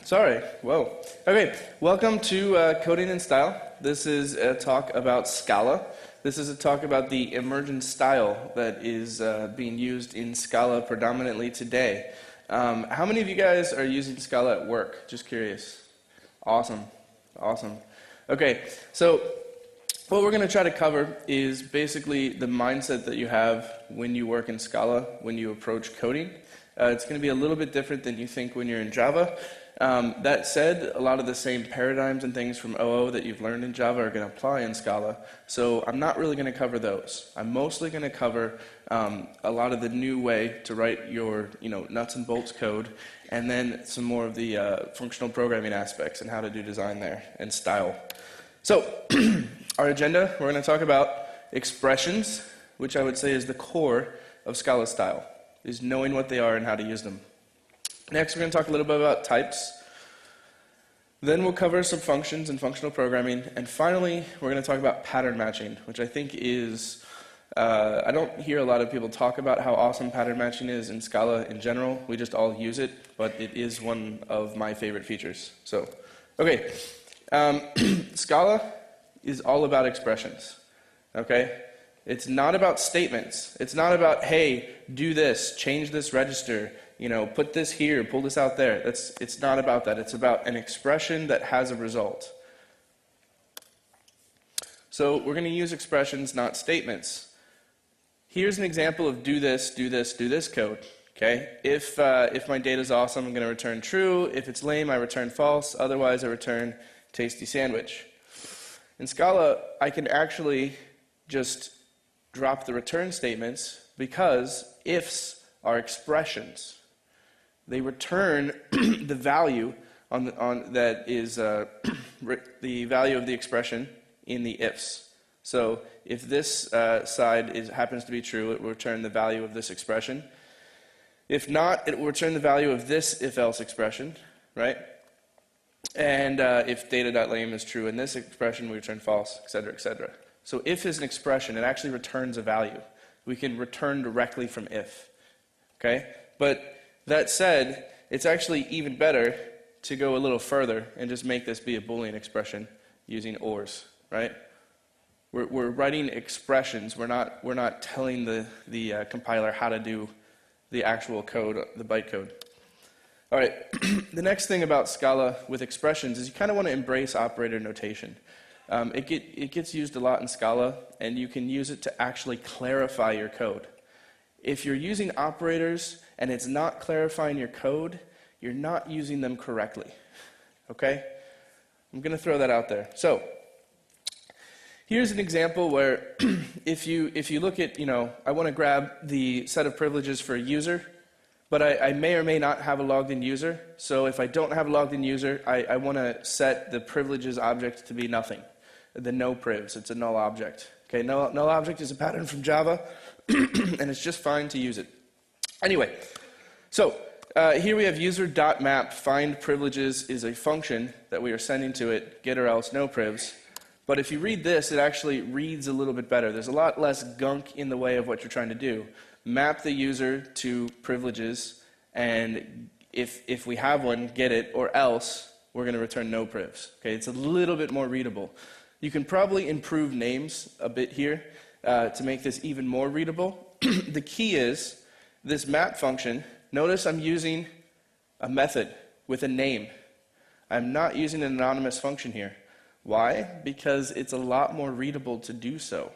Sorry. Whoa. Okay. Welcome to Coding in Style. This is a talk about Scala. This is a talk about the emergent style that is being used in Scala predominantly today. How many of you guys are using Scala at work? Just curious. Awesome. Awesome. Okay. So what we're going to try to cover is basically the mindset that you have when you work in Scala, when you approach coding. It's going to be a little bit different than you think when you're in Java. That said, a lot of the same paradigms and things from OO that you've learned in Java are going to apply in Scala. So I'm not really going to cover those. I'm mostly going to cover a lot of the new way to write your nuts and bolts code, and then some more of the functional programming aspects and how to do design there and style. So our agenda, we're going to talk about expressions, which I would say is the core of Scala style, is knowing what they are and how to use them. Next, we're going to talk a little bit about types. Then we'll cover some functions and functional programming. And finally, we're going to talk about pattern matching, which I think is, I don't hear a lot of people talk about how awesome pattern matching is in Scala in general. We just all use it, but it is one of my favorite features. So, okay. Scala is all about expressions, okay? It's not about statements. It's not about, hey, do this, change this register, put this here, pull this out there. It's not about that. It's about an expression that has a result. So we're going to use expressions, not statements. Here's an example of do this code. Okay? If my data is awesome, I'm going to return true. If it's lame, I return false. Otherwise, I return tasty sandwich. In Scala, I can actually just drop the return statements because ifs are expressions. They return the value that is the value of the expression in the ifs. So if this side happens to be true, it will return the value of this expression. If not, it will return the value of this if-else expression, right? And if data.lame is true in this expression, we return false, etc., etc. So if is an expression, it actually returns a value. We can return directly from if, okay? But that said, it's actually even better to go a little further and just make this be a Boolean expression using ORs, right? We're writing expressions. We're not telling the compiler how to do the actual code, the byte code. All right, the next thing about Scala with expressions is you kind of want to embrace operator notation. It gets used a lot in Scala, and you can use it to actually clarify your code. If you're using operators and it's not clarifying your code, you're not using them correctly. Okay? I'm going to throw that out there. So here's an example where if you look at, I want to grab the set of privileges for a user, but I may or may not have a logged in user. So if I don't have a logged in user, I want to set the privileges object to be nothing. The no privs, it's a null object. Okay, null object is a pattern from Java, and it's just fine to use it. Anyway, so here we have user.map find privileges is a function that we are sending to it, get or else no privs. But if you read this, it actually reads a little bit better. There's a lot less gunk in the way of what you're trying to do. Map the user to privileges, and if we have one, get it, or else we're going to return no privs. Okay, it's a little bit more readable. You can probably improve names a bit here to make this even more readable. The key is this map function. Notice I'm using a method with a name. I'm not using an anonymous function here. Why? Because it's a lot more readable to do so.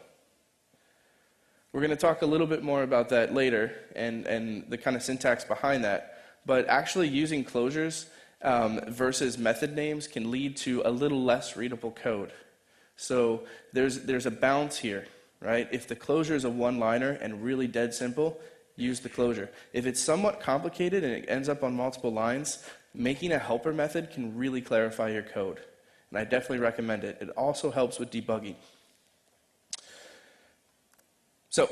We're going to talk a little bit more about that later and the kind of syntax behind that. But actually using closures versus method names can lead to a little less readable code. So there's a balance here, right? If the closure is a one-liner and really dead simple, use the closure. If it's somewhat complicated and it ends up on multiple lines, making a helper method can really clarify your code. And I definitely recommend it. It also helps with debugging. So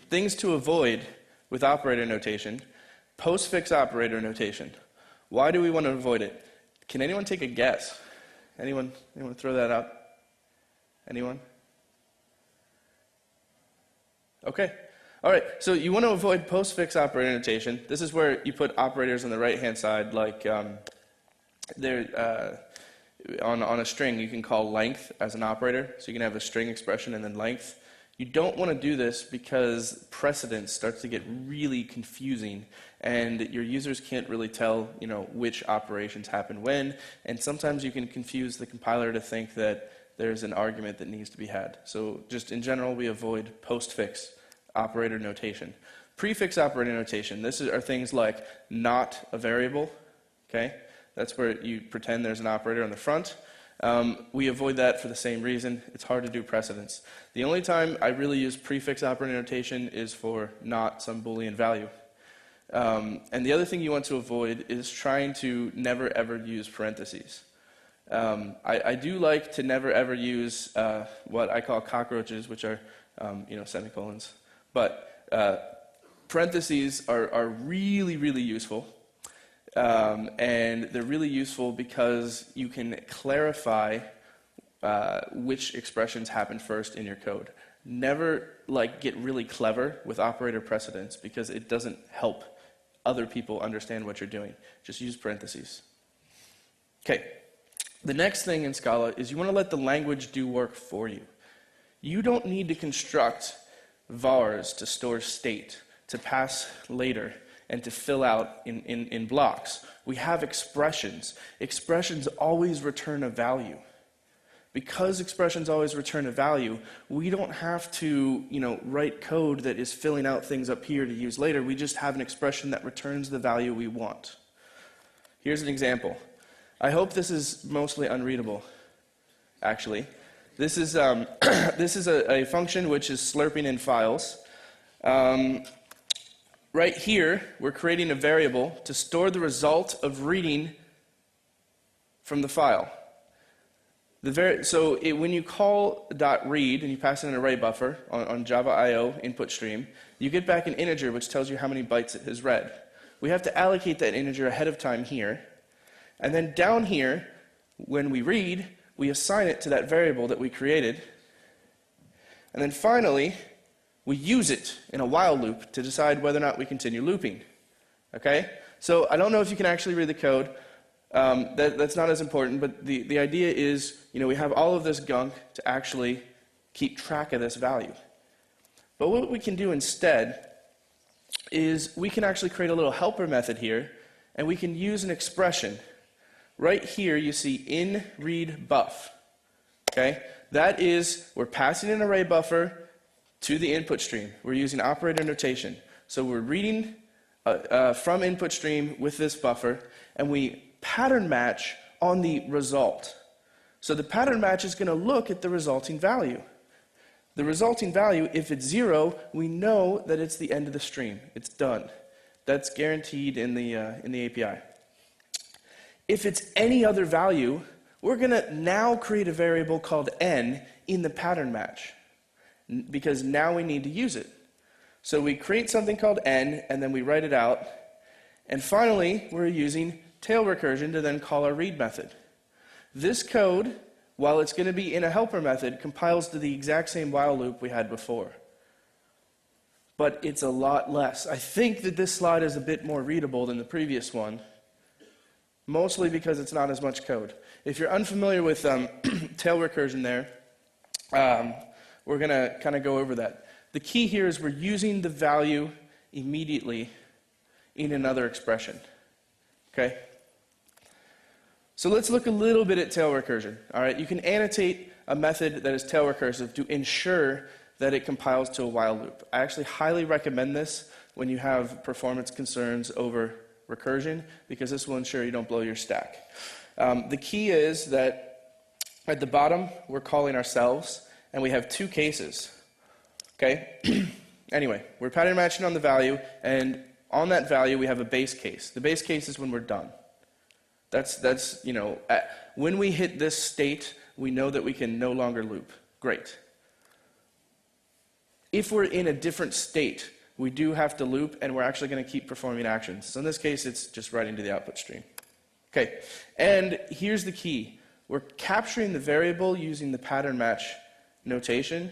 things to avoid with operator notation, postfix operator notation. Why do we want to avoid it? Can anyone take a guess? Anyone throw that out? Anyone? Okay. All right. So you want to avoid postfix operator notation. This is where you put operators on the right-hand side, like on a string, you can call length as an operator, so you can have a string expression and then length. You don't want to do this because precedence starts to get really confusing, and your users can't really tell, which operations happen when, and sometimes you can confuse the compiler to think that there's an argument that needs to be had. So just in general, we avoid postfix operator notation. Prefix operator notation, are things like not a variable, okay? That's where you pretend there's an operator on the front. We avoid that for the same reason. It's hard to do precedence. The only time I really use prefix operator notation is for not some Boolean value. And the other thing you want to avoid is trying to never ever use parentheses. I do like to never ever use what I call cockroaches, which are semicolons. But parentheses are really, really useful. And they're really useful because you can clarify which expressions happen first in your code. Never get really clever with operator precedence because it doesn't help other people understand what you're doing. Just use parentheses. Okay. The next thing in Scala is you want to let the language do work for you. You don't need to construct vars to store state, to pass later, and to fill out in blocks. We have expressions. Expressions always return a value. Because expressions always return a value, we don't have to write code that is filling out things up here to use later. We just have an expression that returns the value we want. Here's an example. I hope this is mostly unreadable, actually. This is, this is a function which is slurping in files. Right here, we're creating a variable to store the result of reading from the file. When you call .read and you pass in an array buffer on Java I/O input stream, you get back an integer which tells you how many bytes it has read. We have to allocate that integer ahead of time here. And then down here, when we read, we assign it to that variable that we created. And then finally, we use it in a while loop to decide whether or not we continue looping. Okay? So I don't know if you can actually read the code. That's not as important, but the idea is, we have all of this gunk to actually keep track of this value. But what we can do instead is we can actually create a little helper method here, and we can use an expression. Right here, you see in read buff. Okay? That is, we're passing an array buffer to the input stream. We're using operator notation. So we're reading from input stream with this buffer, and we pattern match on the result. So the pattern match is going to look at the resulting value. The resulting value, if it's 0, we know that it's the end of the stream. It's done. That's guaranteed in the API. If it's any other value, we're going to now create a variable called n in the pattern match, because now we need to use it. So we create something called n, and then we write it out. And finally, we're using tail recursion to then call our read method. This code, while it's going to be in a helper method, compiles to the exact same while loop we had before. But it's a lot less. I think that this slide is a bit more readable than the previous one, mostly because it's not as much code. If you're unfamiliar with tail recursion there, we're going to kind of go over that. The key here is we're using the value immediately in another expression. Okay? So let's look a little bit at tail recursion. All right? You can annotate a method that is tail recursive to ensure that it compiles to a while loop. I actually highly recommend this when you have performance concerns over recursion, because this will ensure you don't blow your stack. The key is that at the bottom, we're calling ourselves, and we have two cases. Okay? Anyway, we're pattern matching on the value, and on that value, we have a base case. The base case is when we're done. That's when we hit this state, we know that we can no longer loop. Great. If we're in a different state, we do have to loop, and we're actually going to keep performing actions. So in this case, it's just writing to the output stream. Okay, and here's the key. We're capturing the variable using the pattern match notation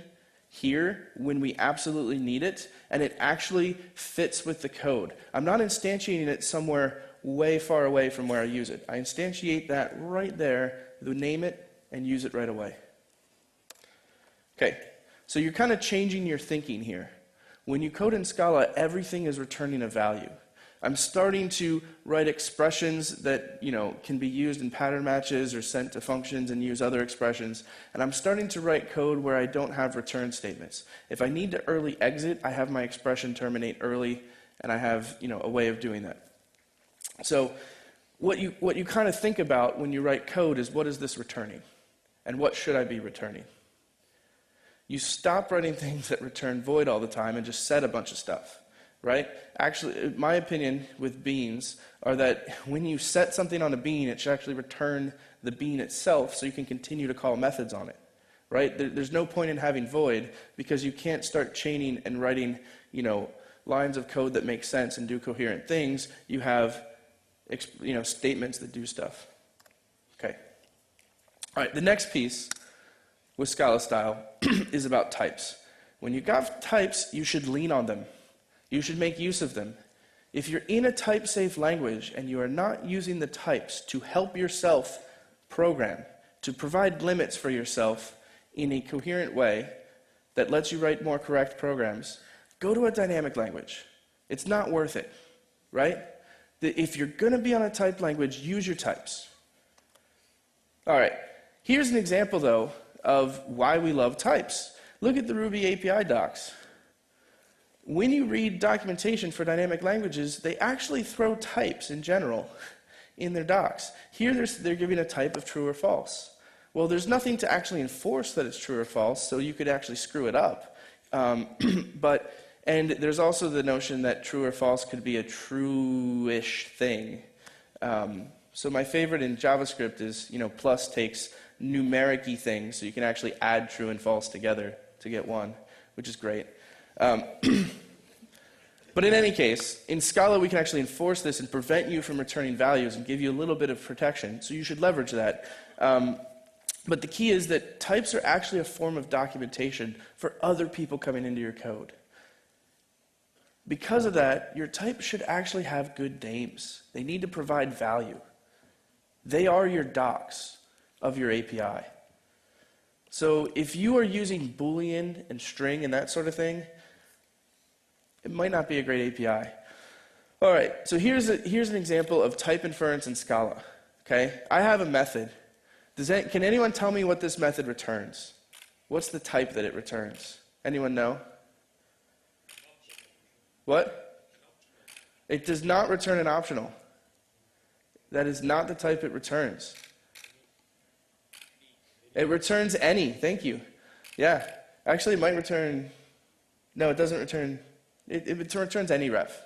here when we absolutely need it, and it actually fits with the code. I'm not instantiating it somewhere way far away from where I use it. I instantiate that right there, name it, and use it right away. Okay, so you're kind of changing your thinking here. When you code in Scala, everything is returning a value. I'm starting to write expressions that, can be used in pattern matches or sent to functions and use other expressions. And I'm starting to write code where I don't have return statements. If I need to early exit, I have my expression terminate early, and I have, a way of doing that. So what you kind of think about when you write code is, what is this returning? And what should I be returning? You stop writing things that return void all the time and just set a bunch of stuff. Right? Actually, my opinion with beans are that when you set something on a bean, it should actually return the bean itself so you can continue to call methods on it. Right? There's no point in having void because you can't start chaining and writing, lines of code that make sense and do coherent things. You have, statements that do stuff. Okay. All right, the next piece with Scala style is about types. When you got types, you should lean on them. You should make use of them. If you're in a type-safe language and you are not using the types to help yourself program, to provide limits for yourself in a coherent way that lets you write more correct programs, go to a dynamic language. It's not worth it, right? If you're going to be on a typed language, use your types. All right, here's an example, though, of why we love types. Look at the Ruby API docs. When you read documentation for dynamic languages, they actually throw types in general in their docs. Here they're giving a type of true or false. Well, there's nothing to actually enforce that it's true or false, so you could actually screw it up. And there's also the notion that true or false could be a true-ish thing. So my favorite in JavaScript is, plus takes numeric-y things, so you can actually add true and false together to get one, which is great. But in any case, in Scala we can actually enforce this and prevent you from returning values and give you a little bit of protection, so you should leverage that. But the key is that types are actually a form of documentation for other people coming into your code. Because of that, your type should actually have good names. They need to provide value. They are your docs of your API. So if you are using Boolean and string and that sort of thing, it might not be a great API. All right, so here's an example of type inference in Scala. Okay, I have a method. Can anyone tell me what this method returns? What's the type that it returns? Anyone know? What? It does not return an optional. That is not the type it returns. It returns any. Thank you. Yeah. Actually, it might return. No, it doesn't return. It returns any ref.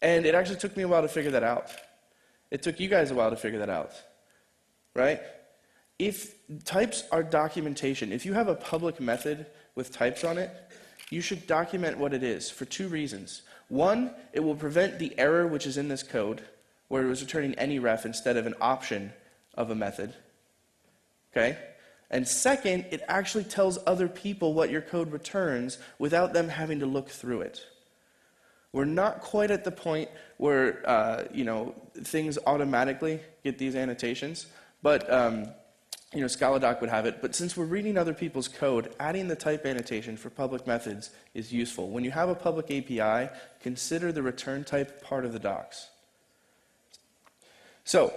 And it actually took me a while to figure that out. It took you guys a while to figure that out. Right? If types are documentation, if you have a public method with types on it, you should document what it is for two reasons. One, it will prevent the error which is in this code, where it was returning any ref instead of an option of a method. Okay? And second, it actually tells other people what your code returns without them having to look through it. We're not quite at the point where things automatically get these annotations, but Scaladoc would have it. But since we're reading other people's code, adding the type annotation for public methods is useful. When you have a public API, consider the return type part of the docs. So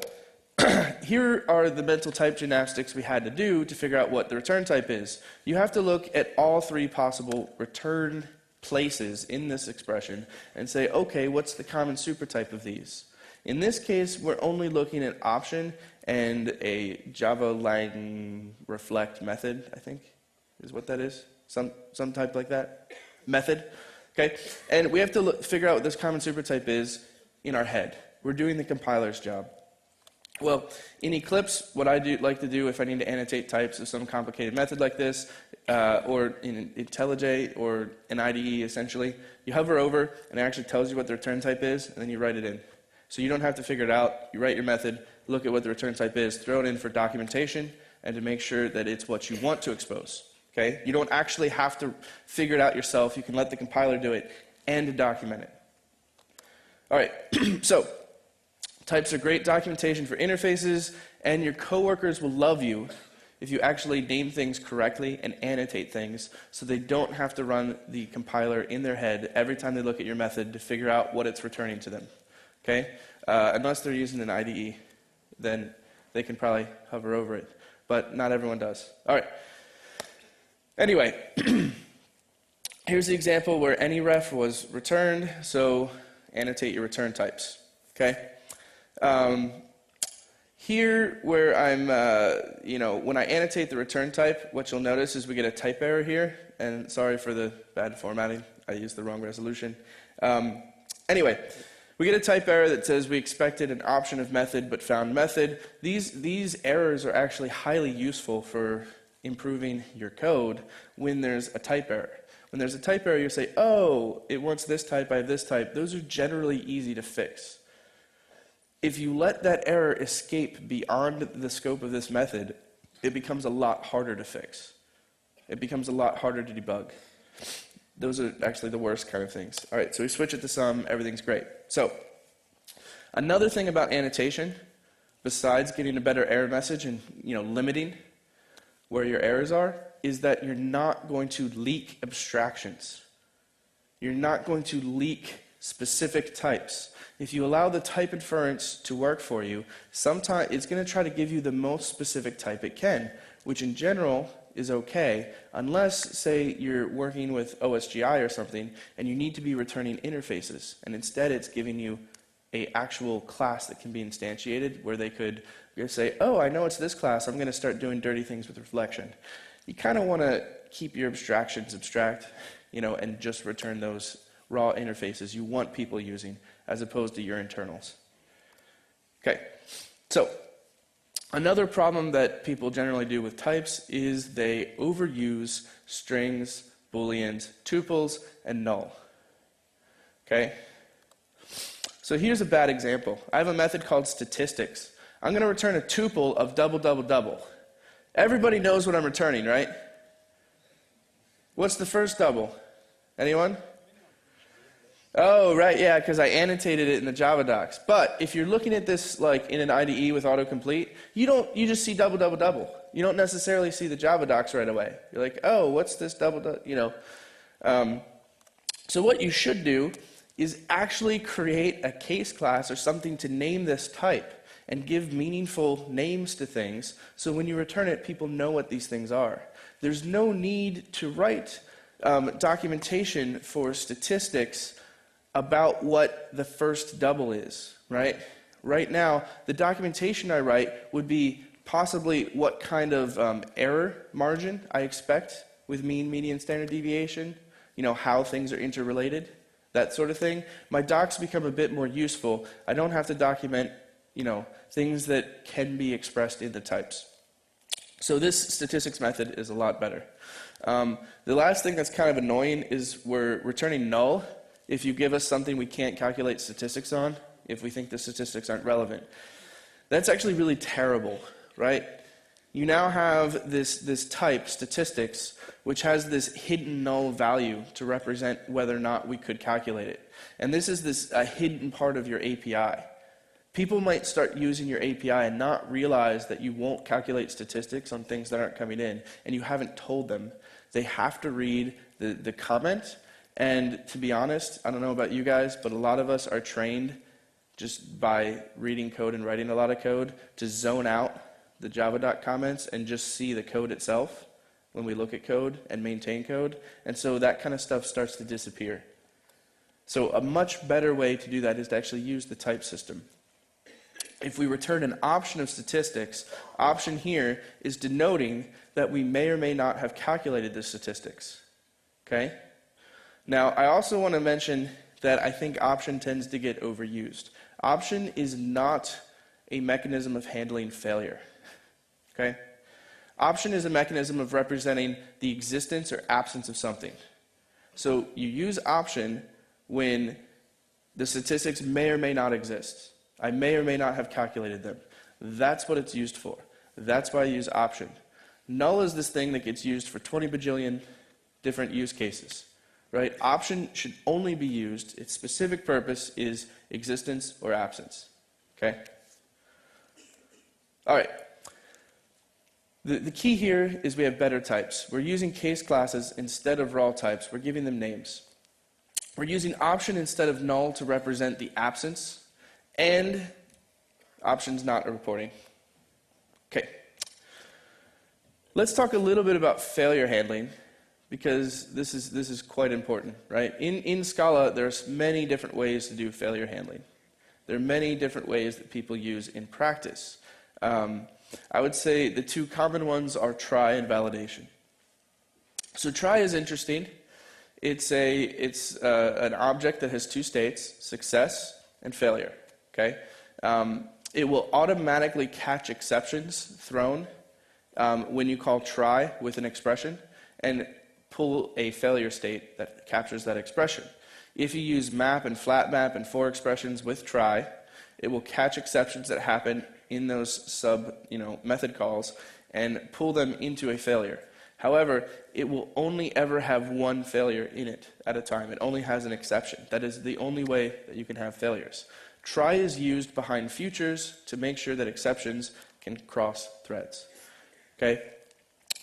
here are the mental type gymnastics we had to do to figure out what the return type is. You have to look at all three possible return places in this expression and say, okay, what's the common supertype of these? In this case, we're only looking at option and a Java line reflect method, I think, is what that is. Some type like that. Method. Okay? And we have to figure out what this common supertype is in our head. We're doing the compiler's job. Well, in Eclipse, what I like to do if I need to annotate types of some complicated method like this, or in IntelliJ or an IDE essentially, you hover over and it actually tells you what the return type is, and then you write it in. So you don't have to figure it out. You write your method, look at what the return type is, throw it in for documentation, and to make sure that it's what you want to expose. Okay? You don't actually have to figure it out yourself. You can let the compiler do it and document it. All right, so Types are great documentation for interfaces, and your coworkers will love you if you actually name things correctly and annotate things so they don't have to run the compiler in their head every time they look at your method to figure out what it's returning to them. Okay? Unless they're using an IDE, then they can probably hover over it. But not everyone does. All right. Anyway, here's the example where any ref was returned, so annotate your return types. Okay? Here, where I'm, when I annotate the return type, what you'll notice is we get a type error here, and sorry for the bad formatting, I used the wrong resolution. Anyway, we get a type error that says we expected an option of method but found method. These errors are actually highly useful for improving your code when there's a type error. When there's a type error, you say, oh, it wants this type, I have this type. Those are generally easy to fix. If you let that error escape beyond the scope of this method, it becomes a lot harder to fix. It becomes a lot harder to debug. Those are actually the worst kind of things. All right, so we switch it to some, everything's great. So, another thing about annotation, besides getting a better error message and limiting where your errors are, is that you're not going to leak abstractions. You're not going to leak specific types. If you allow the type inference to work for you, sometimes it's going to try to give you the most specific type it can, which in general is okay, unless, say, you're working with OSGI or something, and you need to be returning interfaces, and instead it's giving you an actual class that can be instantiated, where they could say, oh, I know it's this class, I'm going to start doing dirty things with reflection. You kind of want to keep your abstractions abstract, and just return those raw interfaces you want people using, as opposed to your internals. Okay, so another problem that people generally do with types is they overuse strings, booleans, tuples, and null. Okay, so here's a bad example. I have a method called statistics. I'm going to return a tuple of double, double, double. Everybody knows what I'm returning, right? What's the first double? Anyone? Oh, right, yeah, because I annotated it in the Java docs. But if you're looking at this like in an IDE with autocomplete, you just see double, double, double. You don't necessarily see the Java docs right away. You're like, oh, what's this double, double, So what you should do is actually create a case class or something to name this type and give meaningful names to things so when you return it, people know what these things are. There's no need to write documentation for statistics about what the first double is, right? Right now, the documentation I write would be possibly what kind of error margin I expect with mean, median, standard deviation, how things are interrelated, that sort of thing. My docs become a bit more useful. I don't have to document, things that can be expressed in the types. So this statistics method is a lot better. The last thing that's kind of annoying is we're returning null if you give us something we can't calculate statistics on, if we think the statistics aren't relevant. That's actually really terrible, right? You now have this type, statistics, which has this hidden null value to represent whether or not we could calculate it. And this is a hidden part of your API. People might start using your API and not realize that you won't calculate statistics on things that aren't coming in, and you haven't told them. They have to read the comment. And to be honest, I don't know about you guys, but a lot of us are trained just by reading code and writing a lot of code to zone out the Java.doc comments and just see the code itself when we look at code and maintain code. And so that kind of stuff starts to disappear. So a much better way to do that is to actually use the type system. If we return an option of statistics, option here is denoting that we may or may not have calculated the statistics. Okay? Now, I also want to mention that I think option tends to get overused. Option is not a mechanism of handling failure. Okay? Option is a mechanism of representing the existence or absence of something. So you use option when the statistics may or may not exist. I may or may not have calculated them. That's what it's used for. That's why I use option. Null is this thing that gets used for 20 bajillion different use cases. Right? Option should only be used, its specific purpose is existence or absence. Okay? All right. The key here is we have better types. We're using case classes instead of raw types. We're giving them names. We're using option instead of null to represent the absence, and options not reporting. Okay. Let's talk a little bit about failure handling, because this is quite important, right? In Scala, there's many different ways to do failure handling. There are many different ways that people use in practice. I would say the two common ones are try and validation. So try is interesting. It's an object that has two states, success and failure. Okay, it will automatically catch exceptions thrown when you call try with an expression, and pull a failure state that captures that expression. If you use map and flat map and for expressions with try, it will catch exceptions that happen in those method calls and pull them into a failure. However, it will only ever have one failure in it at a time. It only has an exception. That is the only way that you can have failures. Try is used behind futures to make sure that exceptions can cross threads. Okay?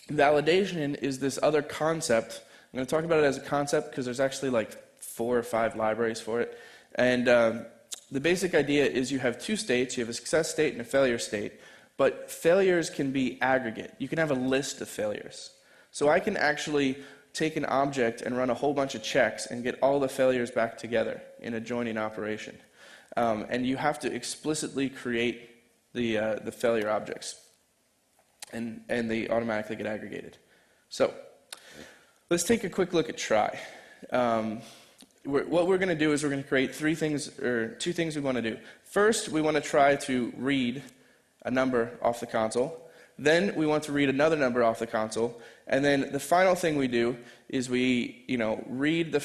Validation is this other concept. I'm going to talk about it as a concept because there's actually like 4 or 5 libraries for it. And the basic idea is you have two states. You have a success state and a failure state. But failures can be aggregate. You can have a list of failures. So I can actually take an object and run a whole bunch of checks and get all the failures back together in a joining operation. And you have to explicitly create the failure objects. And they automatically get aggregated. So let's take a quick look at try. What we're going to do is we're going to create 3 things, or 2 things we want to do. First, we want to try to read a number off the console. Then we want to read another number off the console. And then the final thing we do is we, read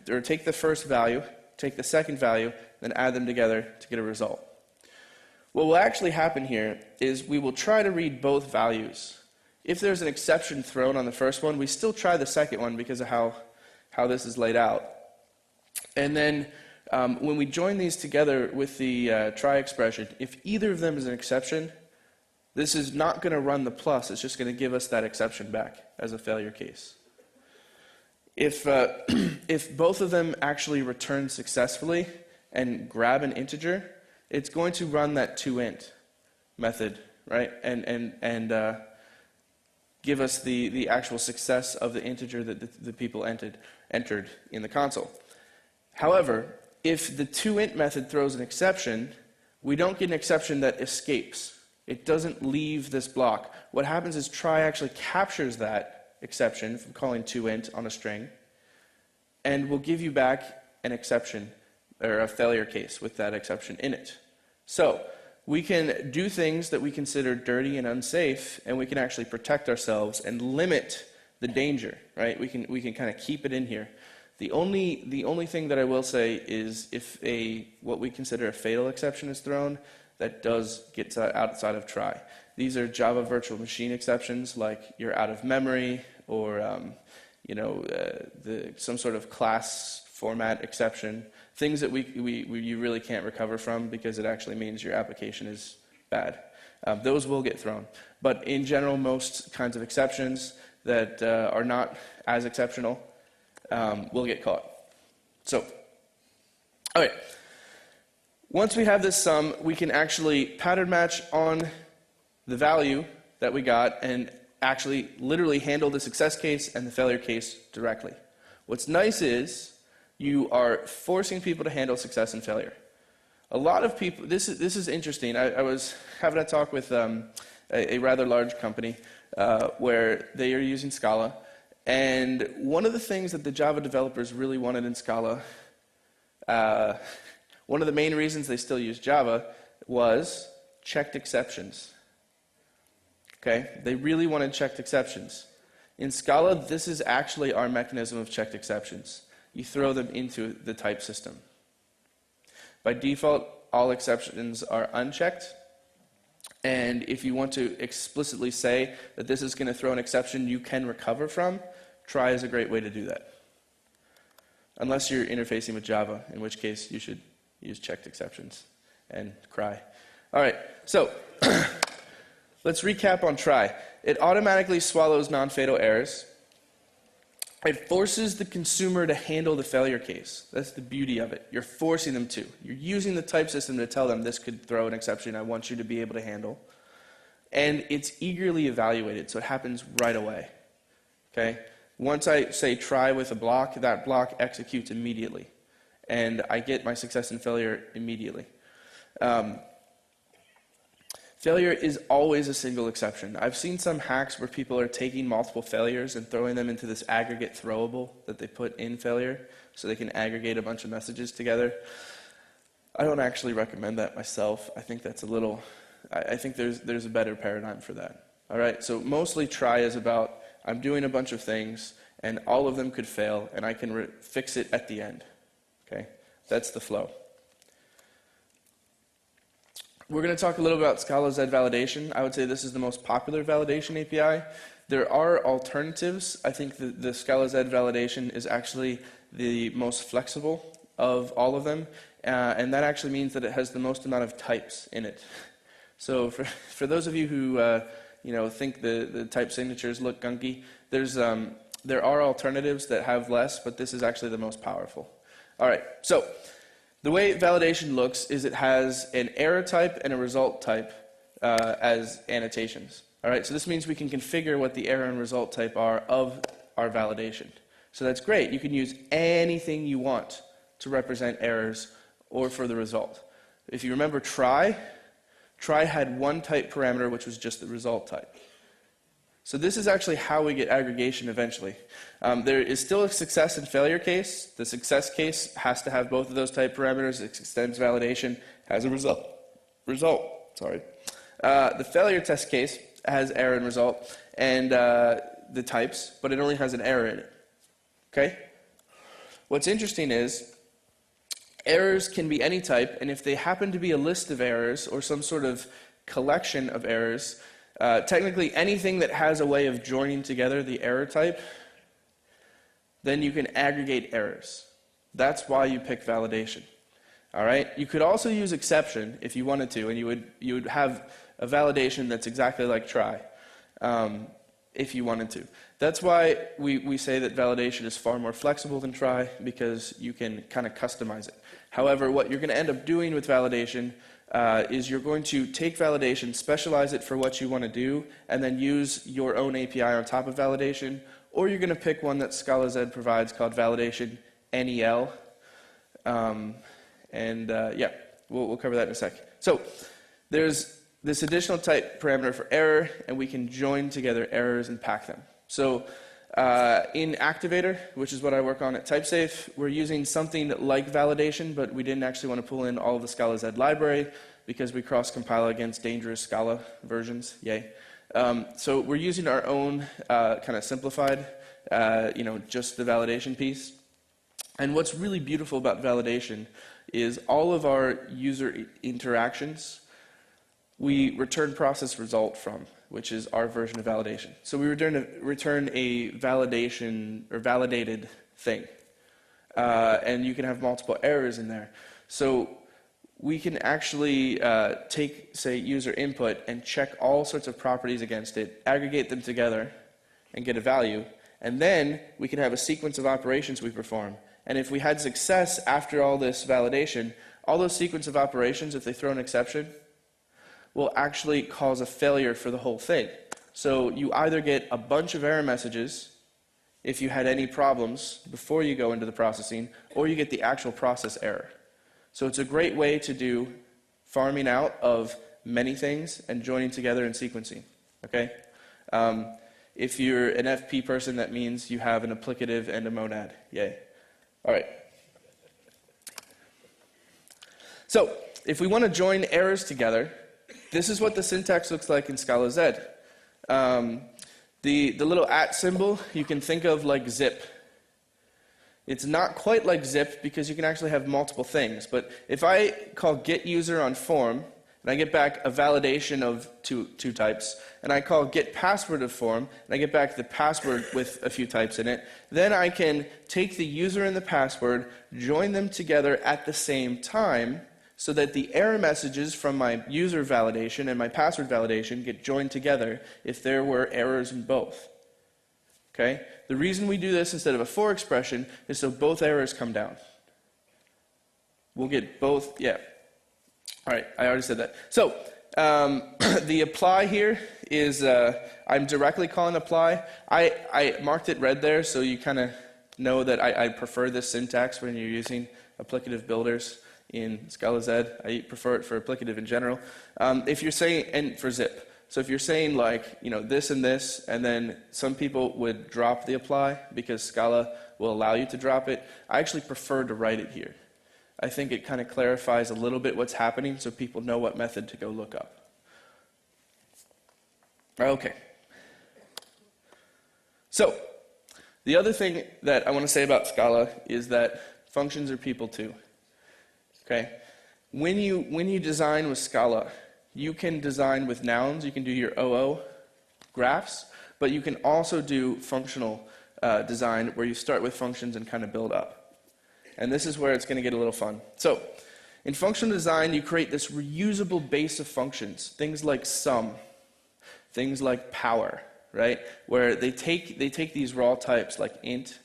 or take the first value, take the second value, then add them together to get a result. What will actually happen here is we will try to read both values. If there's an exception thrown on the first one, we still try the second one because of how this is laid out. And then when we join these together with the try expression, if either of them is an exception, this is not going to run the plus. It's just going to give us that exception back as a failure case. If both of them actually return successfully and grab an integer, it's going to run that toInt method, right? And give us the actual success of the integer that the people entered in the console. However, if the toInt method throws an exception, we don't get an exception that escapes. It doesn't leave this block. What happens is try actually captures that exception from calling toInt on a string, and will give you back an exception, or a failure case with that exception in it. So we can do things that we consider dirty and unsafe, and we can actually protect ourselves and limit the danger, right? We can kind of keep it in here. The only thing that I will say is if what we consider a fatal exception is thrown, that does get outside of try. These are Java virtual machine exceptions, like you're out of memory, or some sort of class format exception, things that you really can't recover from because it actually means your application is bad. Those will get thrown. But in general, most kinds of exceptions that are not as exceptional will get caught. So, all right. Once we have this sum, we can actually pattern match on the value that we got and actually literally handle the success case and the failure case directly. What's nice is you are forcing people to handle success and failure. A lot of people, this is interesting. I was having a talk with a rather large company where they are using Scala, and one of the things that the Java developers really wanted in Scala, one of the main reasons they still use Java was checked exceptions. Okay? They really wanted checked exceptions. In Scala, this is actually our mechanism of checked exceptions. You throw them into the type system. By default, all exceptions are unchecked. And if you want to explicitly say that this is going to throw an exception you can recover from, try is a great way to do that. Unless you're interfacing with Java, in which case you should use checked exceptions and cry. All right, so let's recap on try. It automatically swallows non-fatal errors. It forces the consumer to handle the failure case. That's the beauty of it. You're forcing them to. You're using the type system to tell them this could throw an exception I want you to be able to handle. And it's eagerly evaluated, so it happens right away. Okay? Once I say try with a block, that block executes immediately. And I get my success and failure immediately. Failure is always a single exception. I've seen some hacks where people are taking multiple failures and throwing them into this aggregate throwable that they put in failure so they can aggregate a bunch of messages together. I don't actually recommend that myself. I think that's a little, I think there's a better paradigm for that. All right, so mostly try is about I'm doing a bunch of things and all of them could fail and I can fix it at the end. Okay, that's the flow. We're going to talk a little about Scala Z validation. I would say this is the most popular validation API. There are alternatives. I think the Scala Z validation is actually the most flexible of all of them, and that actually means that it has the most amount of types in it. So for those of you who think the type signatures look gunky, there are alternatives that have less, but this is actually the most powerful. All right, so the way validation looks is it has an error type and a result type as annotations. All right, so this means we can configure what the error and result type are of our validation. So that's great. You can use anything you want to represent errors or for the result. If you remember try had one type parameter, which was just the result type. So this is actually how we get aggregation eventually. There is still a success and failure case. The success case has to have both of those type parameters. It extends validation, has a result. The failure test case has error and result and the types, but it only has an error in it. Okay? What's interesting is errors can be any type, and if they happen to be a list of errors or some sort of collection of errors, technically anything that has a way of joining together the error type, then you can aggregate errors. That's why you pick validation. All right? You could also use exception if you wanted to, and you would have a validation that's exactly like try if you wanted to. That's why we say that validation is far more flexible than try, because you can kind of customize it. However, what you're going to end up doing with validation is you're going to take validation, specialize it for what you want to do, and then use your own API on top of validation, or you're going to pick one that Scala Z provides called validation NEL. Yeah, we'll cover that in a sec. So there's this additional type parameter for error, and we can join together errors and pack them. So in Activator, which is what I work on at TypeSafe, we're using something like validation, but we didn't actually want to pull in all of the Scala Z library because we cross-compile against dangerous Scala versions. Yay. So we're using our own kind of simplified, just the validation piece. And what's really beautiful about validation is all of our user interactions we return process result from, which is our version of validation. So we return a validation or validated thing. And you can have multiple errors in there. So we can actually take, say, user input and check all sorts of properties against it, aggregate them together, and get a value. And then we can have a sequence of operations we perform. And if we had success after all this validation, all those sequence of operations, if they throw an exception, will actually cause a failure for the whole thing. So you either get a bunch of error messages if you had any problems before you go into the processing, or you get the actual process error. So it's a great way to do farming out of many things and joining together and sequencing. Okay? If you're an FP person, that means you have an applicative and a monad. Yay. All right. So if we want to join errors together, this is what the syntax looks like in Scala Z. The little @ symbol you can think of like zip. It's not quite like zip because you can actually have multiple things. But if I call getUser on form, and I get back a validation of two types, and I call getPassword of form, and I get back the password with a few types in it, then I can take the user and the password, join them together at the same time, so that the error messages from my user validation and my password validation get joined together if there were errors in both. Okay? The reason we do this instead of a for expression is so both errors come down. We'll get both, yeah. All right, I already said that. So, the apply here is, I'm directly calling apply. I marked it red there so you kind of know that I prefer this syntax when you're using applicative builders in Scala Z. I prefer it for applicative in general. If you're saying, and for zip, so if you're saying like, this and this, and then some people would drop the apply because Scala will allow you to drop it, I actually prefer to write it here. I think it kind of clarifies a little bit what's happening so people know what method to go look up. Okay. So, the other thing that I want to say about Scala is that functions are people too. Okay? When you design with Scala, you can design with nouns, you can do your OO graphs, but you can also do functional design where you start with functions and kind of build up. And this is where it's going to get a little fun. So, in functional design, you create this reusable base of functions, things like sum, things like power, right? Where they take these raw types like int,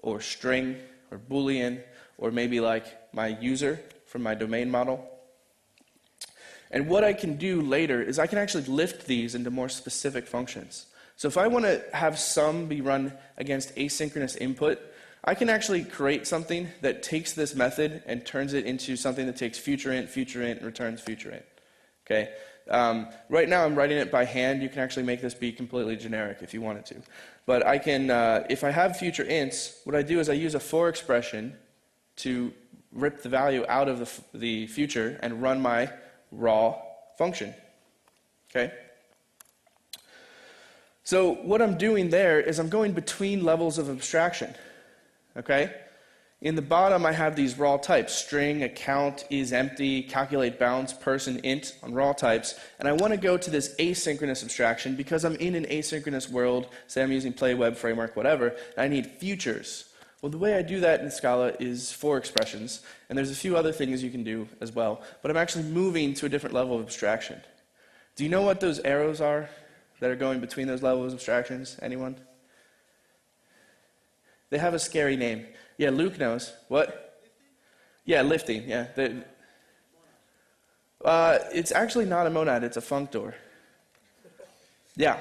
or string, or boolean, or maybe like my user from my domain model. And what I can do later is I can actually lift these into more specific functions. So if I want to have sum be run against asynchronous input, I can actually create something that takes this method and turns it into something that takes future int, and returns future int. Okay? Right now I'm writing it by hand. You can actually make this be completely generic if you wanted to. But I can, if I have future ints, what I do is I use a for expression to rip the value out of the future and run my raw function. Okay? So what I'm doing there is I'm going between levels of abstraction. Okay? In the bottom I have these raw types, string, account, is empty, calculate bounds, person, int on raw types, and I want to go to this asynchronous abstraction because I'm in an asynchronous world, say I'm using Play Web Framework, whatever, and I need futures. Well, the way I do that in Scala is for expressions, and there's a few other things you can do as well, but I'm actually moving to a different level of abstraction. Do you know what those arrows are that are going between those levels of abstractions? Anyone? They have a scary name. Yeah, Luke knows. What? Yeah, lifting, yeah. It's actually not a monad, it's a functor. Yeah.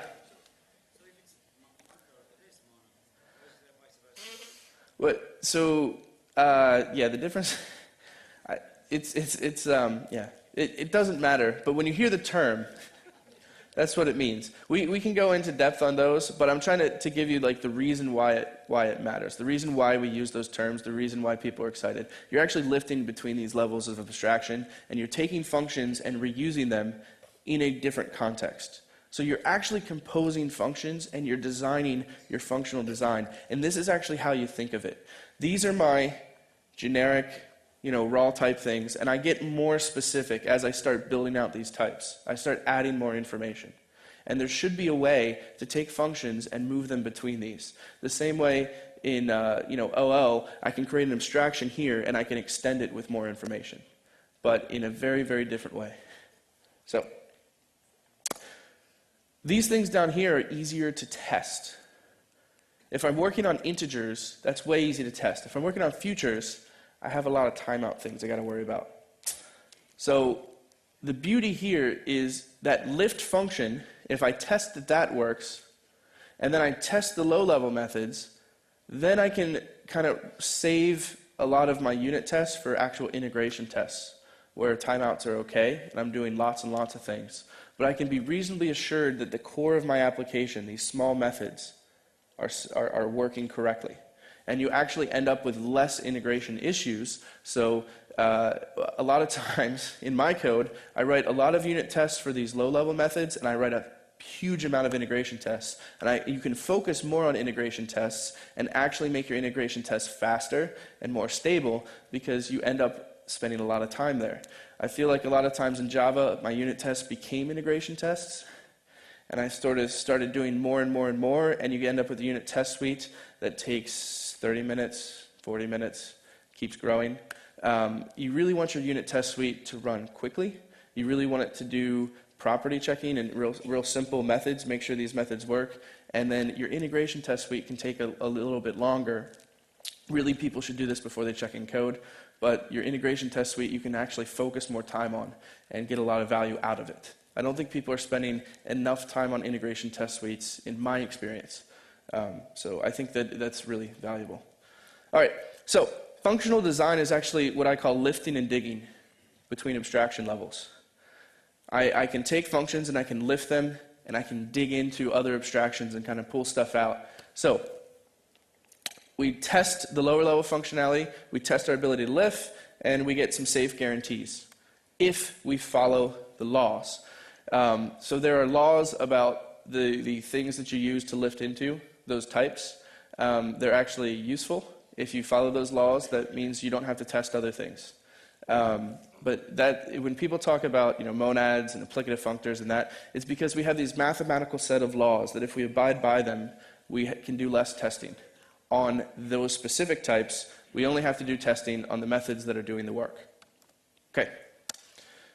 What? So, yeah, the difference, it doesn't matter, but when you hear the term, that's what it means. We can go into depth on those, but I'm trying to give you like the reason why it matters, the reason why we use those terms, the reason why people are excited. You're actually lifting between these levels of abstraction, and you're taking functions and reusing them in a different context. So you're actually composing functions, and you're designing your functional design. And this is actually how you think of it. These are my generic, raw type things, and I get more specific as I start building out these types. I start adding more information. And there should be a way to take functions and move them between these. The same way in OO, I can create an abstraction here, and I can extend it with more information, but in a very, very different way. So, these things down here are easier to test. If I'm working on integers, that's way easy to test. If I'm working on futures, I have a lot of timeout things I got to worry about. So the beauty here is that lift function, if I test that works, and then I test the low-level methods, then I can kind of save a lot of my unit tests for actual integration tests, where timeouts are okay, and I'm doing lots and lots of things. But I can be reasonably assured that the core of my application, these small methods, are working correctly. And you actually end up with less integration issues. So a lot of times in my code, I write a lot of unit tests for these low-level methods, and I write a huge amount of integration tests. And you can focus more on integration tests and actually make your integration tests faster and more stable because you end up spending a lot of time there. I feel like a lot of times in Java, my unit tests became integration tests, and I started doing more and more and more, and you end up with a unit test suite that takes 30 minutes, 40 minutes, keeps growing. You really want your unit test suite to run quickly. You really want it to do property checking and real simple methods, make sure these methods work. And then your integration test suite can take a little bit longer. Really, people should do this before they check in code, but your integration test suite you can actually focus more time on and get a lot of value out of it. I don't think people are spending enough time on integration test suites in my experience. So I think that that's really valuable. All right, so functional design is actually what I call lifting and digging between abstraction levels. I can take functions and I can lift them and I can dig into other abstractions and kind of pull stuff out. So we test the lower level functionality, we test our ability to lift, and we get some safe guarantees if we follow the laws. So there are laws about the things that you use to lift into, those types. They're actually useful. If you follow those laws, that means you don't have to test other things. But that, when people talk about monads and applicative functors and that, it's because we have these mathematical set of laws that if we abide by them, we can do less testing. On those specific types, we only have to do testing on the methods that are doing the work. Okay,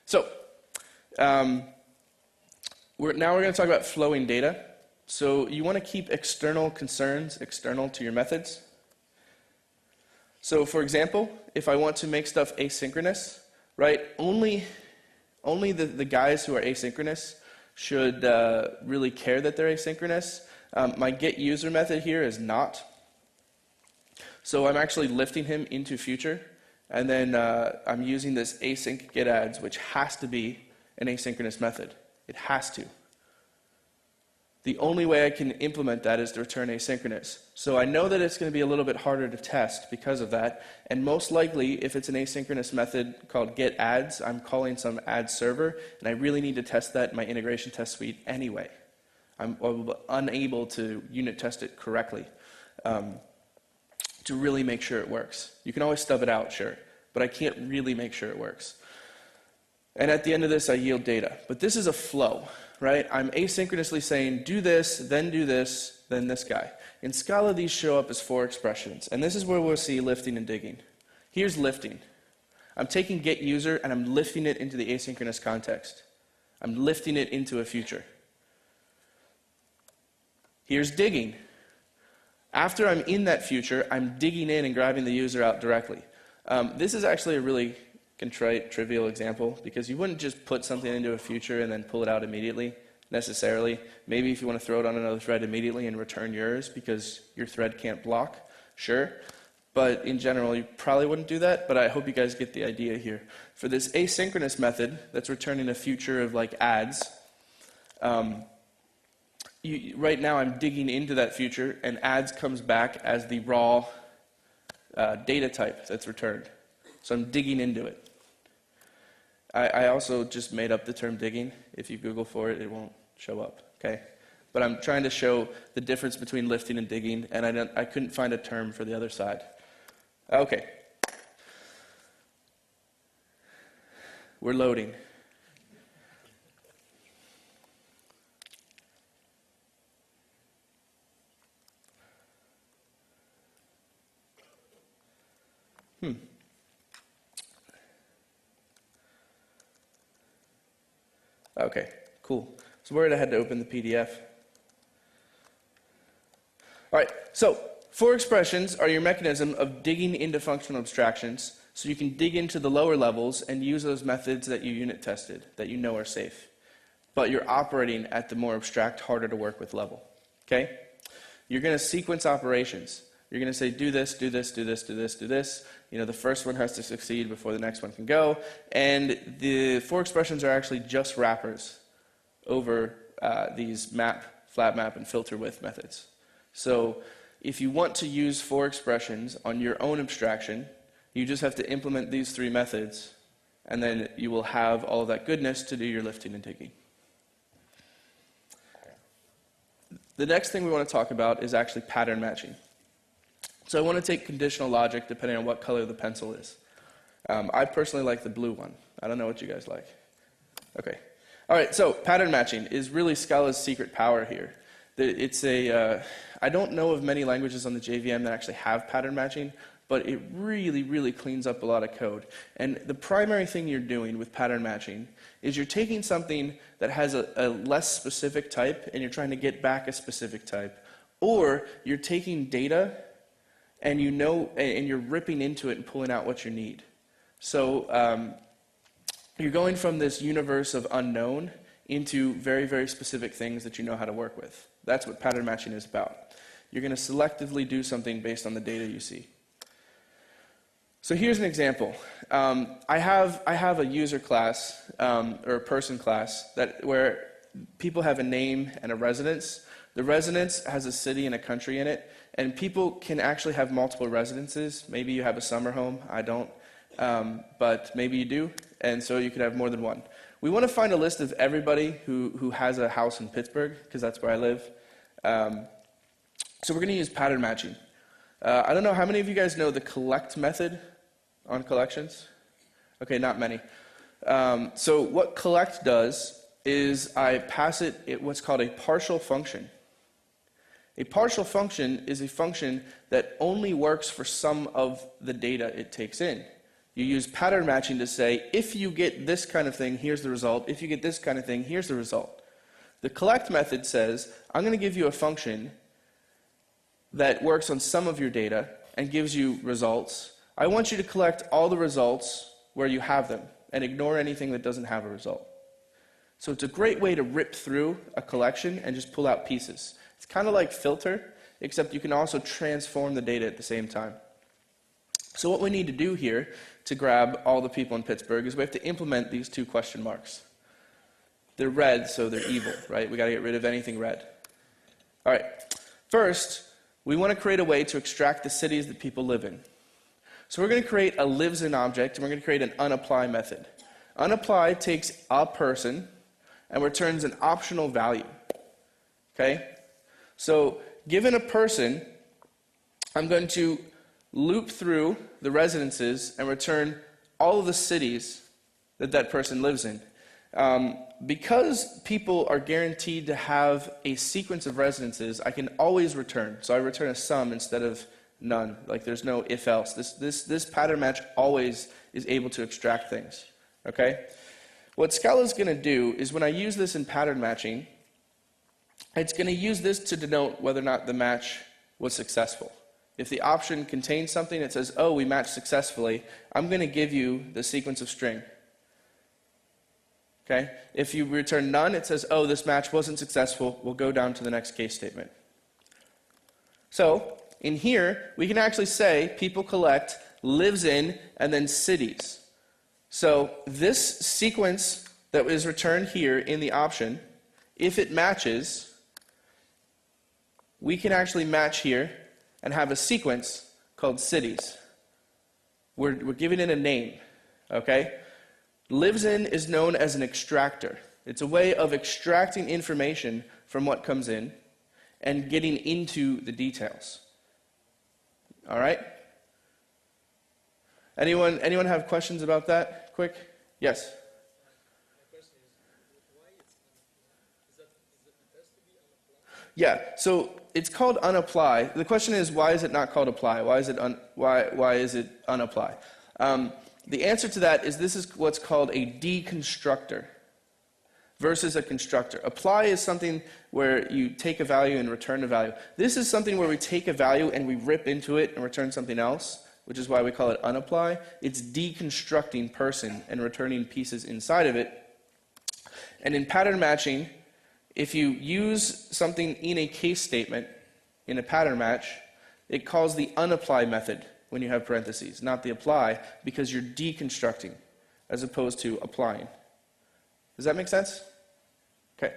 so now we're going to talk about flowing data. So you want to keep external concerns external to your methods. So for example, if I want to make stuff asynchronous, right, only the guys who are asynchronous should really care that they're asynchronous. My getUser method here is not. So I'm actually lifting him into future, and then I'm using this async getAdds, which has to be an asynchronous method. It has to. The only way I can implement that is to return asynchronous. So I know that it's going to be a little bit harder to test because of that, and most likely, if it's an asynchronous method called getAdds, I'm calling some add server, and I really need to test that in my integration test suite anyway. I'm unable to unit test it correctly to really make sure it works. You can always stub it out, sure, but I can't really make sure it works. And at the end of this, I yield data. But this is a flow, right? I'm asynchronously saying, do this, then this guy. In Scala, these show up as 4 expressions. And this is where we'll see lifting and digging. Here's lifting. I'm taking getUser and I'm lifting it into the asynchronous context. I'm lifting it into a future. Here's digging. After I'm in that future, I'm digging in and grabbing the user out directly. This is actually a really contrite, trivial example, because you wouldn't just put something into a future and then pull it out immediately, necessarily. Maybe if you want to throw it on another thread immediately and return yours because your thread can't block, sure. But in general, you probably wouldn't do that, but I hope you guys get the idea here. For this asynchronous method that's returning a future of like adds, right now I'm digging into that future, and adds comes back as the raw data type that's returned. So I'm digging into it. I also just made up the term digging. If you Google for it, it won't show up, okay? But I'm trying to show the difference between lifting and digging, and I couldn't find a term for the other side. Okay. We're loading. Okay, cool. So worried I had to open the PDF. All right, so 4 expressions are your mechanism of digging into functional abstractions, so you can dig into the lower levels and use those methods that you unit tested, that you know are safe. But you're operating at the more abstract, harder to work with level, okay? You're going to sequence operations. You're going to say, do this, do this, do this, do this, do this. The first one has to succeed before the next one can go. And the 4 expressions are actually just wrappers over these map, flat map, and filter width methods. So if you want to use 4 expressions on your own abstraction, you just have to implement these 3 methods, and then you will have all of that goodness to do your lifting and digging. The next thing we want to talk about is actually pattern matching. So I want to take conditional logic depending on what color the pencil is. I personally like the blue one. I don't know what you guys like. Okay. All right, so pattern matching is really Scala's secret power here. I don't know of many languages on the JVM that actually have pattern matching, but it really, really cleans up a lot of code. And the primary thing you're doing with pattern matching is you're taking something that has a less specific type and you're trying to get back a specific type. Or you're taking data and and you're ripping into it and pulling out what you need. So you're going from this universe of unknown into very, very specific things that you know how to work with. That's what pattern matching is about. You're going to selectively do something based on the data you see. So here's an example. I have a user class, or a person class, where people have a name and a residence. The residence has a city and a country in it, and people can actually have multiple residences. Maybe you have a summer home, I don't, but maybe you do, and so you could have more than one. We want to find a list of everybody who has a house in Pittsburgh, because that's where I live. So we're going to use pattern matching. I don't know, how many of you guys know the collect method on collections? Okay, not many. So what collect does is I pass it what's called a partial function. A partial function is a function that only works for some of the data it takes in. You use pattern matching to say, if you get this kind of thing, here's the result. If you get this kind of thing, here's the result. The collect method says, I'm going to give you a function that works on some of your data and gives you results. I want you to collect all the results where you have them and ignore anything that doesn't have a result. So it's a great way to rip through a collection and just pull out pieces. It's kind of like filter, except you can also transform the data at the same time. So what we need to do here to grab all the people in Pittsburgh is we have to implement these two question marks. They're red, so they're evil, right? We got to get rid of anything red. All right. First, we want to create a way to extract the cities that people live in. So we're going to create a lives in object, and we're going to create an unapply method. Unapply takes a person and returns an optional value. Okay? So given a person, I'm going to loop through the residences and return all of the cities that that person lives in. Because people are guaranteed to have a sequence of residences, I can always return. So I return a sum instead of none. Like there's no if else. This pattern match always is able to extract things. Okay? What Scala is going to do is when I use this in pattern matching, it's going to use this to denote whether or not the match was successful. If the option contains something that says, oh, we matched successfully, I'm going to give you the sequence of string. Okay? If you return none, it says, oh, this match wasn't successful. We'll go down to the next case statement. So in here, we can actually say people collect lives in and then cities. So this sequence that is returned here in the option, if it matches, we can actually match here and have a sequence called cities. We're giving it a name. Okay? Lives in is known as an extractor. It's a way of extracting information from what comes in and getting into the details. All right? Anyone have questions about that? Quick? Yes? My question is why is it has to be unapply? Yeah, so it's called unapply. The question is, why is it not called apply? Why is it unapply? The answer to that is this is what's called a deconstructor versus a constructor. Apply is something where you take a value and return a value. This is something where we take a value and we rip into it and return something else, which is why we call it unapply. It's deconstructing person and returning pieces inside of it. And in pattern matching, if you use something in a case statement in a pattern match, it calls the unapply method when you have parentheses, not the apply, because you're deconstructing as opposed to applying. Does that make sense? Okay.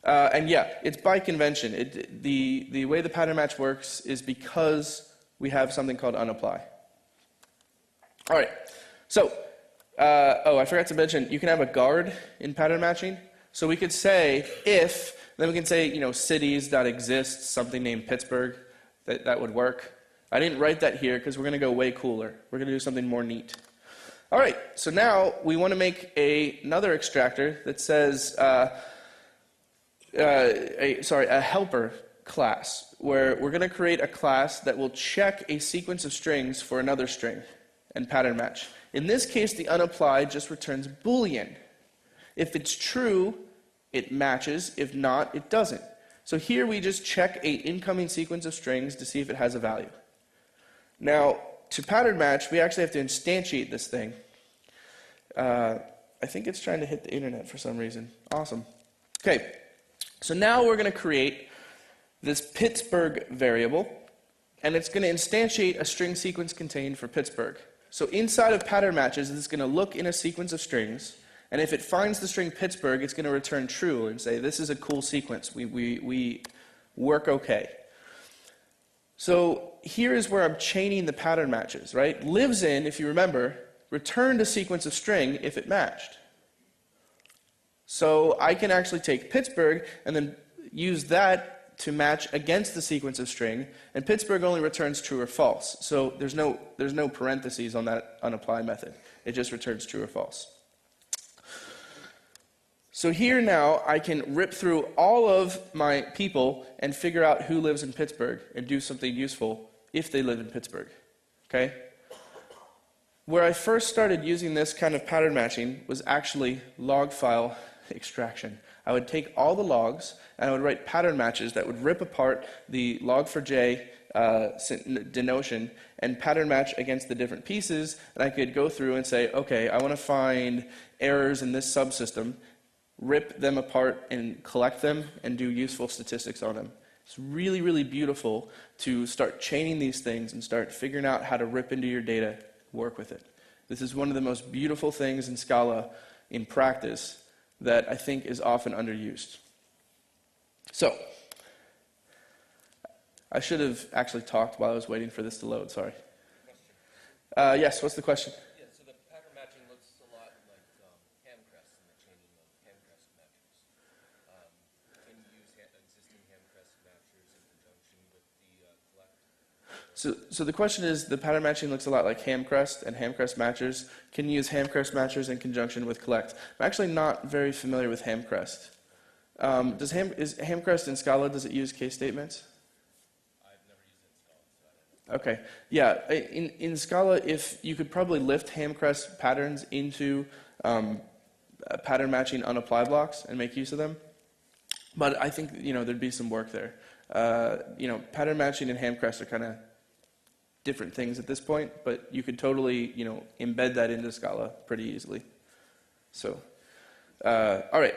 And yeah, it's by convention. The way the pattern match works is because we have something called unapply. All right. So, I forgot to mention, you can have a guard in pattern matching. So we could say if, then we can say, cities.exist, something named Pittsburgh. That would work. I didn't write that here because we're going to go way cooler. We're going to do something more neat. All right, so now we want to make another extractor that says, a helper class, where we're going to create a class that will check a sequence of strings for another string and pattern match. In this case, the unapplied just returns Boolean. If it's true, it matches. If not, it doesn't. So here we just check a incoming sequence of strings to see if it has a value. Now, to pattern match, we actually have to instantiate this thing. I think it's trying to hit the internet for some reason. Awesome. Okay, so now we're going to create this Pittsburgh variable, and it's going to instantiate a string sequence contained for Pittsburgh. So inside of pattern matches, it's going to look in a sequence of strings, and if it finds the string Pittsburgh, it's going to return true and say, this is a cool sequence. We work okay. So here is where I'm chaining the pattern matches, right? Lives in, if you remember, returned a sequence of string if it matched. So I can actually take Pittsburgh and then use that to match against the sequence of string, and Pittsburgh only returns true or false. So there's no parentheses on that unapply method. It just returns true or false. So here now I can rip through all of my people and figure out who lives in Pittsburgh and do something useful if they live in Pittsburgh. Okay? Where I first started using this kind of pattern matching was actually log file extraction. I would take all the logs and I would write pattern matches that would rip apart the log4j denotion and pattern match against the different pieces, and I could go through and say, okay, I want to find errors in this subsystem, rip them apart and collect them and do useful statistics on them. It's really, really beautiful to start chaining these things and start figuring out how to rip into your data, work with it. This is one of the most beautiful things in Scala in practice that I think is often underused. So, I should have actually talked while I was waiting for this to load, sorry. Yes, what's the question? Yeah, so the pattern matching looks a lot like hamcrest and the chaining of hamcrest matchers. Can you use existing hamcrest matchers in conjunction with the collect? So the question is, the pattern matching looks a lot like hamcrest and hamcrest matchers. Can you use hamcrest matchers in conjunction with collect? I'm actually not very familiar with hamcrest. Is hamcrest in Scala, does it use case statements? I've never used it in Scala, so I don't know. Okay, yeah, in Scala, if you could probably lift hamcrest patterns into pattern matching unapply blocks and make use of them, but I think there'd be some work there. Pattern matching and hamcrest are kind of different things at this point, but you could totally embed that into Scala pretty easily. So, all right.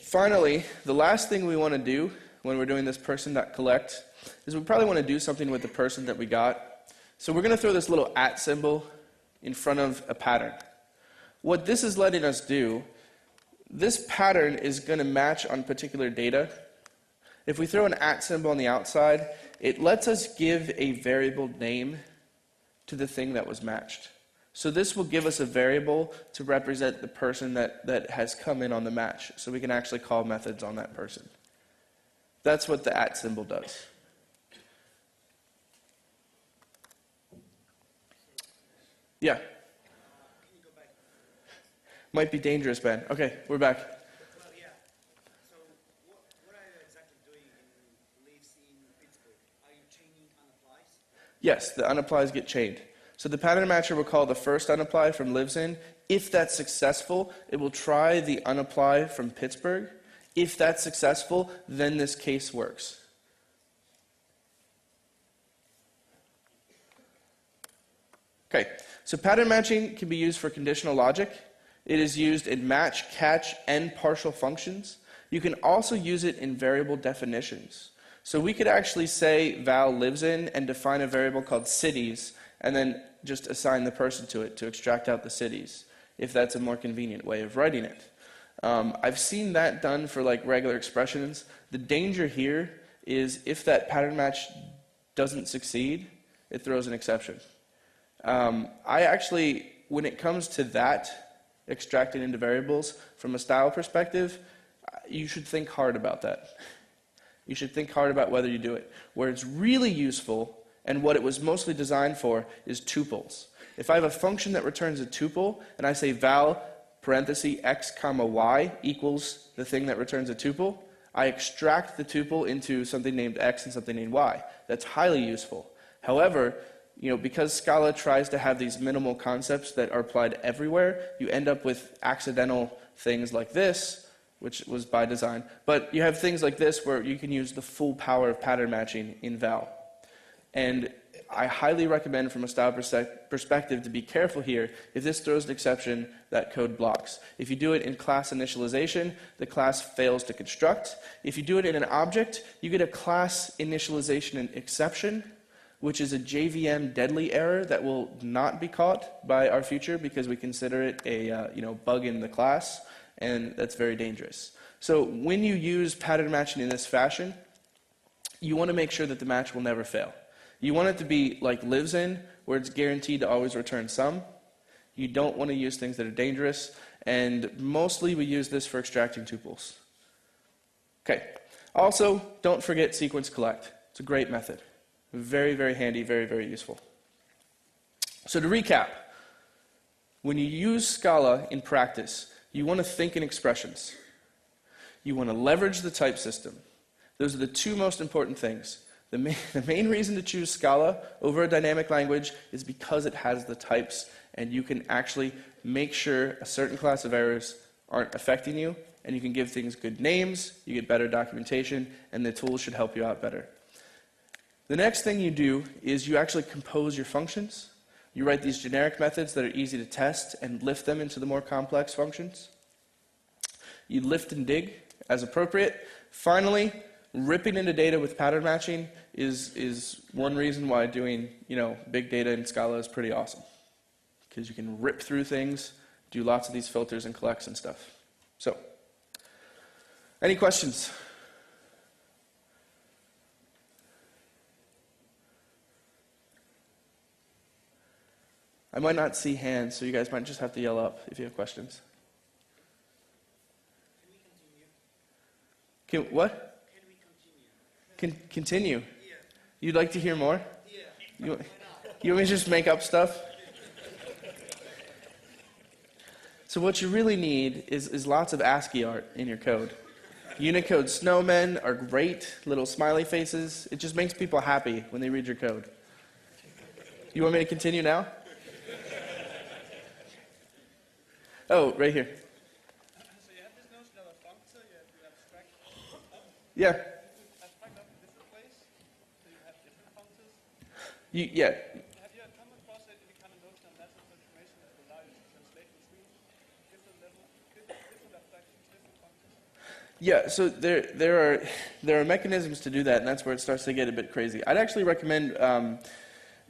Finally, the last thing we want to do when we're doing this person.collect is we probably want to do something with the person that we got. So we're going to throw this little @ symbol in front of a pattern. What this is letting us do, this pattern is going to match on particular data. If we throw an @ symbol on the outside, it lets us give a variable name to the thing that was matched. So this will give us a variable to represent the person that has come in on the match. So we can actually call methods on that person. That's what the @ symbol does. Yeah? Can you go back? Might be dangerous, Ben. Okay, we're back. Well, yeah. So what are you exactly doing in lives in Pittsburgh? Are you chaining unapplies? Yes, the unapplies get chained. So the pattern matcher will call the first unapply from lives in. If that's successful, it will try the unapply from Pittsburgh. If that's successful, then this case works. Okay, so pattern matching can be used for conditional logic. It is used in match, catch, and partial functions. You can also use it in variable definitions. So we could actually say val lives in and define a variable called cities, and then just assign the person to it to extract out the cities, if that's a more convenient way of writing it. I've seen that done for like regular expressions. The danger here is if that pattern match doesn't succeed, it throws an exception. I actually, when it comes to that, extracting into variables, from a style perspective, you should think hard about that. You should think hard about whether you do it. Where it's really useful, and what it was mostly designed for, is tuples. If I have a function that returns a tuple, and I say val parenthesis x comma y equals the thing that returns a tuple, I extract the tuple into something named x and something named y. That's highly useful. However, because Scala tries to have these minimal concepts that are applied everywhere, you end up with accidental things like this, which was by design. But you have things like this where you can use the full power of pattern matching in val. And I highly recommend from a style perspective to be careful here. If this throws an exception, that code blocks. If you do it in class initialization, the class fails to construct. If you do it in an object, you get a class initialization and exception, which is a JVM deadly error that will not be caught by our future because we consider it a bug in the class, and that's very dangerous. So when you use pattern matching in this fashion, you want to make sure that the match will never fail. You want it to be like lives in, where it's guaranteed to always return some. You don't want to use things that are dangerous, and mostly we use this for extracting tuples. Okay. Also, don't forget sequence collect. It's a great method. Very, very handy, very, very useful. So to recap, when you use Scala in practice, you want to think in expressions. You want to leverage the type system. Those are the two most important things. The main reason to choose Scala over a dynamic language is because it has the types, and you can actually make sure a certain class of errors aren't affecting you, and you can give things good names, you get better documentation, and the tools should help you out better. The next thing you do is you actually compose your functions. You write these generic methods that are easy to test and lift them into the more complex functions. You lift and dig as appropriate. Finally, ripping into data with pattern matching is one reason why doing big data in Scala is pretty awesome, because you can rip through things, do lots of these filters and collects and stuff. So, any questions? I might not see hands, so you guys might just have to yell up if you have questions. Can we continue? What? Can we continue? Continue? Yeah. You'd like to hear more? Yeah. You want me to just make up stuff? So what you really need is lots of ASCII art in your code. Unicode snowmen are great, little smiley faces. It just makes people happy when they read your code. You want me to continue now? Oh, right here. So you have this notion of a functor, you have to abstract up. Yeah. Abstract up in different ways, so you have different functors. Yeah. Have you come across any kind of notion of natural transformation that allows you to translate between different levels, different abstractions, different functors? Yeah, so there are mechanisms to do that, and that's where it starts to get a bit crazy. I'd actually recommend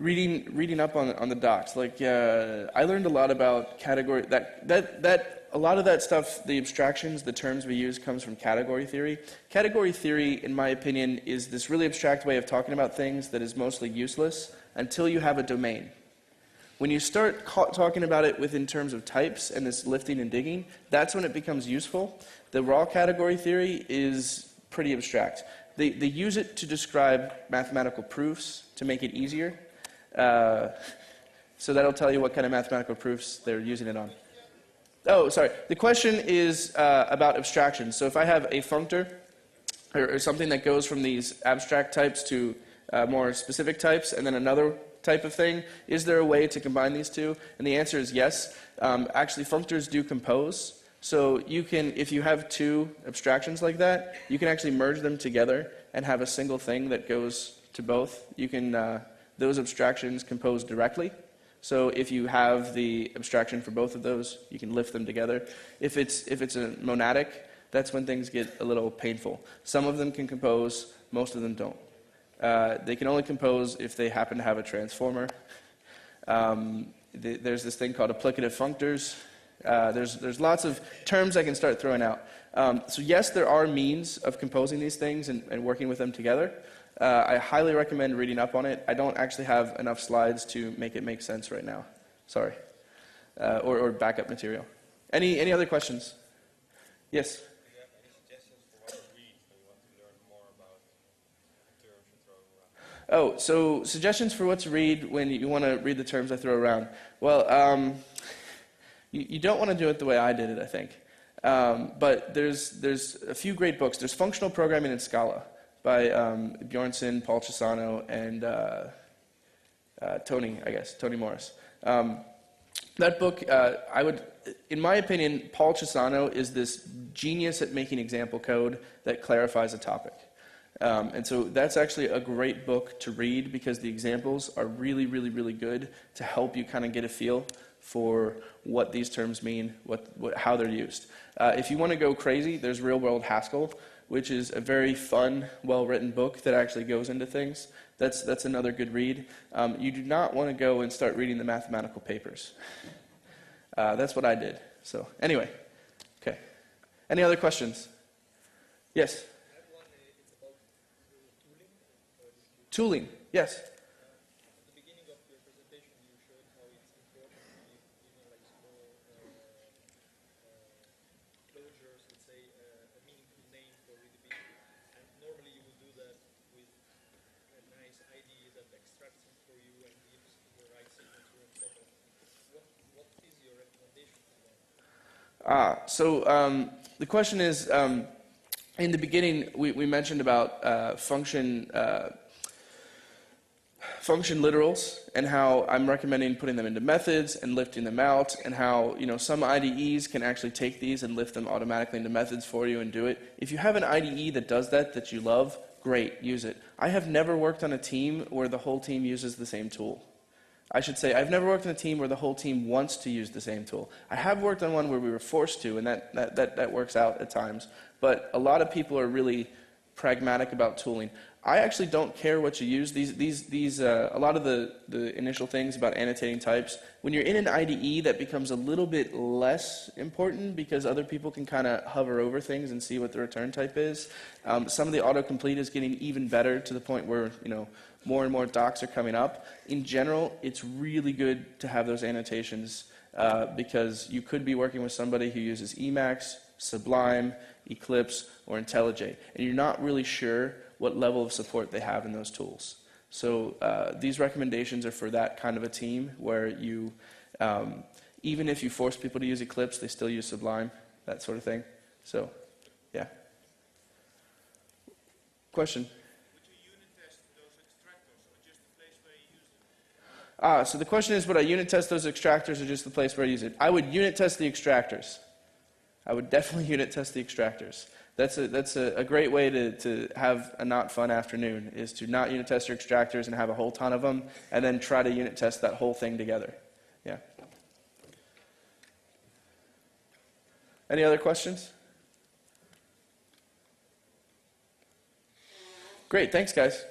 reading up on the docs. Like I learned a lot about category that a lot of that stuff, the abstractions, the terms we use comes from category theory. Category theory, in my opinion, is this really abstract way of talking about things that is mostly useless until you have a domain. When you start talking about it within terms of types and this lifting and digging, that's when it becomes useful. The raw category theory is pretty abstract. They use it to describe mathematical proofs to make it easier. So that'll tell you what kind of mathematical proofs they're using it on. Oh, sorry. The question is about abstractions. So if I have a functor or something that goes from these abstract types to more specific types and then another type of thing, is there a way to combine these two? And the answer is yes. Actually, functors do compose. So you can, if you have two abstractions like that, you can actually merge them together and have a single thing that goes to both. You can those abstractions compose directly. So if you have the abstraction for both of those, you can lift them together. If it's a monadic, that's when things get a little painful. Some of them can compose, most of them don't. They can only compose if they happen to have a transformer. There's this thing called applicative functors. There's lots of terms I can start throwing out. So yes, there are means of composing these things and working with them together. I highly recommend reading up on it. I don't actually have enough slides to make it make sense right now. Sorry. Or backup material. Any other questions? Yes? Do you have any suggestions for what to read when you want to learn more about the terms you throw around? Oh, so suggestions for what to read when you want to read the terms I throw around. Well, you don't want to do it the way I did it, I think. But there's a few great books. There's Functional Programming in Scala by Bjornson, Paul Chisano, and Tony Morris. That book, in my opinion, Paul Chisano is this genius at making example code that clarifies a topic. And so that's actually a great book to read because the examples are really, really, really good to help you kind of get a feel for what these terms mean, how they're used. If you want to go crazy, there's Real World Haskell, which is a very fun, well-written book that actually goes into things. That's another good read. You do not want to go and start reading the mathematical papers. That's what I did. So anyway, okay. Any other questions? Yes? I have one, it's about tooling. Tooling, yes. At the beginning of your presentation, you showed how it's important to give even like small closures, let's say, a meaningful name for readability. And normally you would do that with a nice IDE that extracts it for you and gives the right signature and so on. What is your recommendation for that? So the question is, in the beginning, we mentioned about function literals and how I'm recommending putting them into methods and lifting them out, and how some IDEs can actually take these and lift them automatically into methods for you and do it. If you have an IDE that does that you love, great, use it. I have never worked on a team where the whole team uses the same tool. I should say, I've never worked on a team where the whole team wants to use the same tool. I have worked on one where we were forced to, and that works out at times. But a lot of people are really pragmatic about tooling. I actually don't care what you use. A lot of the initial things about annotating types, when you're in an IDE, that becomes a little bit less important because other people can kind of hover over things and see what the return type is. Some of the autocomplete is getting even better to the point where more and more docs are coming up. In general, it's really good to have those annotations because you could be working with somebody who uses Emacs, Sublime, Eclipse, or IntelliJ, and you're not really sure what level of support they have in those tools. So these recommendations are for that kind of a team where you, even if you force people to use Eclipse, they still use Sublime, that sort of thing. So, yeah. Question? Would you unit test those extractors or just the place where you use them? So the question is, would I unit test those extractors or just the place where I use it? I would unit test the extractors. I would definitely unit test the extractors. That's a great way to have a not fun afternoon, is to not unit test your extractors and have a whole ton of them, and then try to unit test that whole thing together. Yeah. Any other questions? Great, thanks guys.